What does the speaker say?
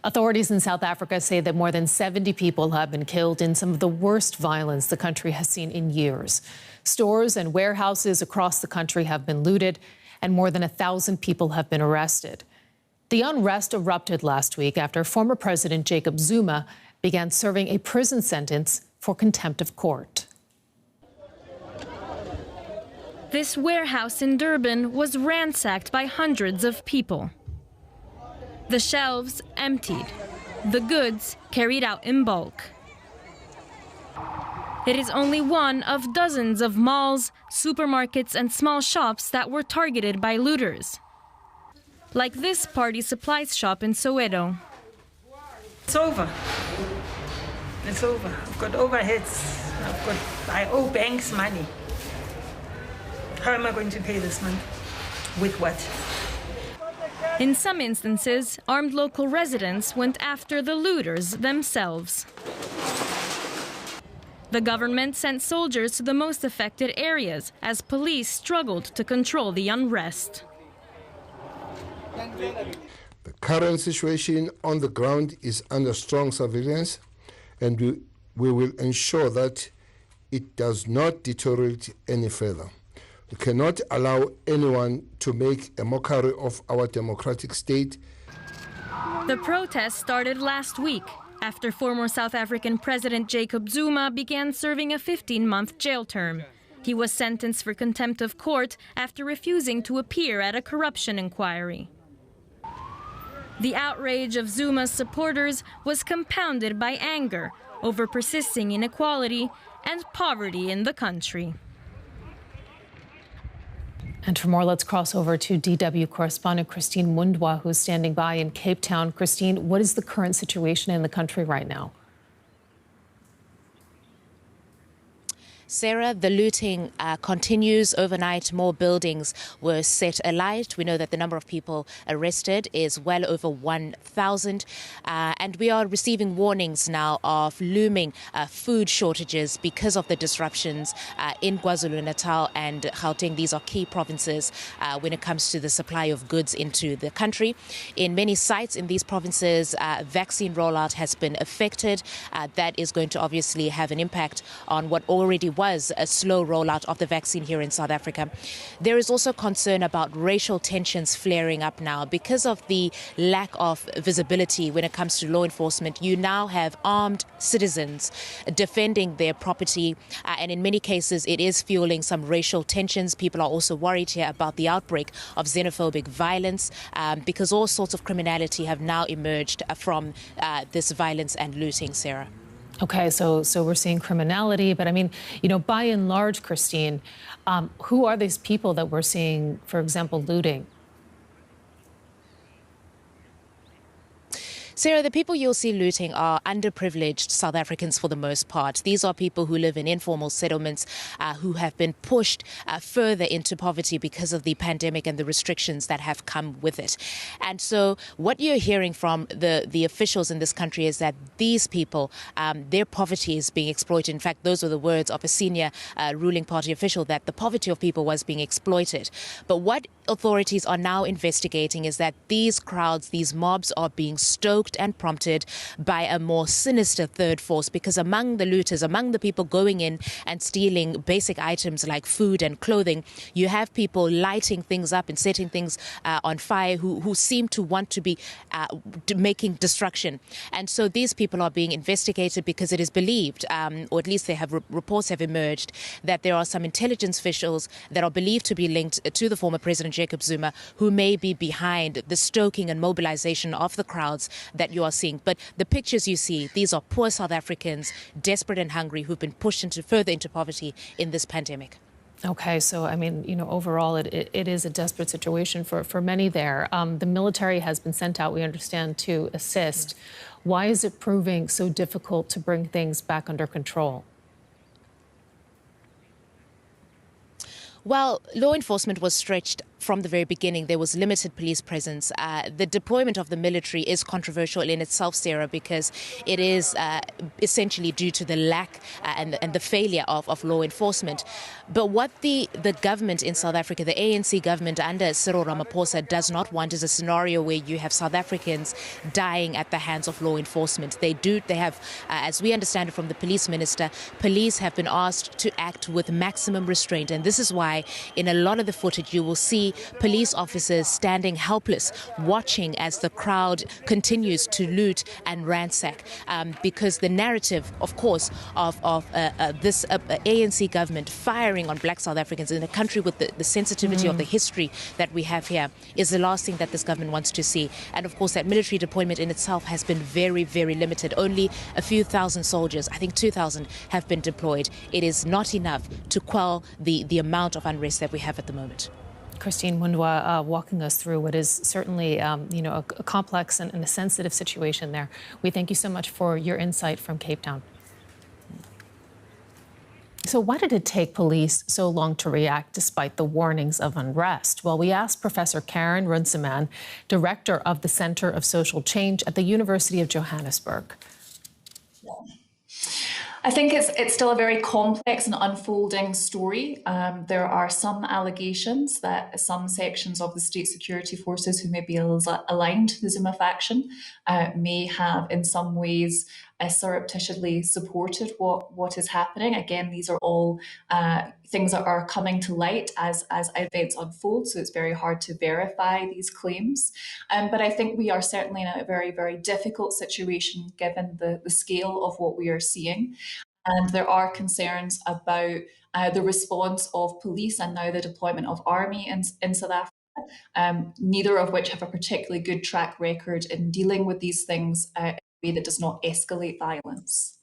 Authorities in South Africa say that more than 70 people have been killed in some of the worst violence the country has seen in years. Stores and warehouses across the country have been looted, and more than 1,000 people have been arrested. The unrest erupted last week after former President Jacob Zuma began serving a prison sentence for contempt of court. This warehouse in Durban was ransacked by hundreds of people. The shelves emptied, the goods carried out in bulk. It is only one of dozens of malls, supermarkets, and small shops that were targeted by looters. Like this party supplies shop in Soweto. It's over. It's over. I've got overheads. I owe banks money. How am I going to pay this month? With what? In some instances, armed local residents went after the looters themselves. The government sent soldiers to the most affected areas as police struggled to control the unrest. The current situation on the ground is under strong surveillance, and we will ensure that it does not deteriorate any further. We cannot allow anyone to make a mockery of our democratic state. The protest started last week after former South African President Jacob Zuma began serving a 15-month jail term. He was sentenced for contempt of court after refusing to appear at a corruption inquiry. The outrage of Zuma's supporters was compounded by anger over persisting inequality and poverty in the country. And for more, let's cross over to DW correspondent Christine Mundwa, who's standing by in Cape Town. Christine, what is the current situation in the country right now? Sarah, the looting continues overnight. More buildings were set alight. We know that the number of people arrested is well over 1,000. And we are receiving warnings now of looming food shortages because of the disruptions in KwaZulu-Natal and Gauteng. These are key provinces when it comes to the supply of goods into the country. In many sites in these provinces, vaccine rollout has been affected. That is going to obviously have an impact on what already was a slow rollout of the vaccine here in South Africa. There is also concern about racial tensions flaring up now because of the lack of visibility when it comes to law enforcement. You now have armed citizens defending their property, and in many cases it is fueling some racial tensions. People are also worried here about the outbreak of xenophobic violence because all sorts of criminality have now emerged from this violence and looting, Sarah. Okay, so we're seeing criminality, but I mean, by and large, Christine, who are these people that we're seeing, for example, looting? Sarah, the people you'll see looting are underprivileged South Africans for the most part. These are people who live in informal settlements who have been pushed further into poverty because of the pandemic and the restrictions that have come with it. And so what you're hearing from the officials in this country is that these people, their poverty is being exploited. In fact, those were the words of a senior ruling party official, that the poverty of people was being exploited. But what authorities are now investigating is that these crowds, these mobs are being stoked and prompted by a more sinister third force, because among the looters, among the people going in and stealing basic items like food and clothing, you have people lighting things up and setting things on fire who seem to want to be making destruction. And so these people are being investigated because it is believed, or at least they have reports have emerged, that there are some intelligence officials that are believed to be linked to the former President Jacob Zuma who may be behind the stoking and mobilization of the crowds that you are seeing. But the pictures you see, these are poor South Africans, desperate and hungry, who've been pushed further into poverty in this pandemic. Okay, so I mean, overall, it is a desperate situation for many there. The military has been sent out, we understand, to assist. Why is it proving so difficult to bring things back under control? Well, law enforcement was stretched from the very beginning. There was limited police presence. The deployment of the military is controversial in itself, Sarah, because it is essentially due to the lack and the failure of law enforcement. But what the government in South Africa, the ANC government under Cyril Ramaphosa, does not want is a scenario where you have South Africans dying at the hands of law enforcement. They have, as we understand it from the police minister, police have been asked to act with maximum restraint. And this is why in a lot of the footage you will see police officers standing helpless, watching as the crowd continues to loot and ransack. Because the narrative, of course, of this ANC government firing on black South Africans in a country with the sensitivity of the history that we have here is the last thing that this government wants to see. And of course, that military deployment in itself has been very, very limited. Only a few thousand soldiers, I think 2,000, have been deployed. It is not enough to quell the amount of unrest that we have at the moment. Christine Mundwa walking us through what is certainly a complex and a sensitive situation there. We thank you so much for your insight from Cape Town. So why did it take police so long to react despite the warnings of unrest? Well, we asked Professor Karen Runciman, director of the Center of Social Change at the University of Johannesburg. I think it's still a very complex and unfolding story. There are some allegations that some sections of the state security forces who may be aligned to the Zuma faction may have in some ways surreptitiously supported what is happening. Again, these are all things that are coming to light as events unfold, so it's very hard to verify these claims. But I think we are certainly in a very, very difficult situation given the scale of what we are seeing. And there are concerns about the response of police and now the deployment of army in South Africa, neither of which have a particularly good track record in dealing with these things in a way that does not escalate violence.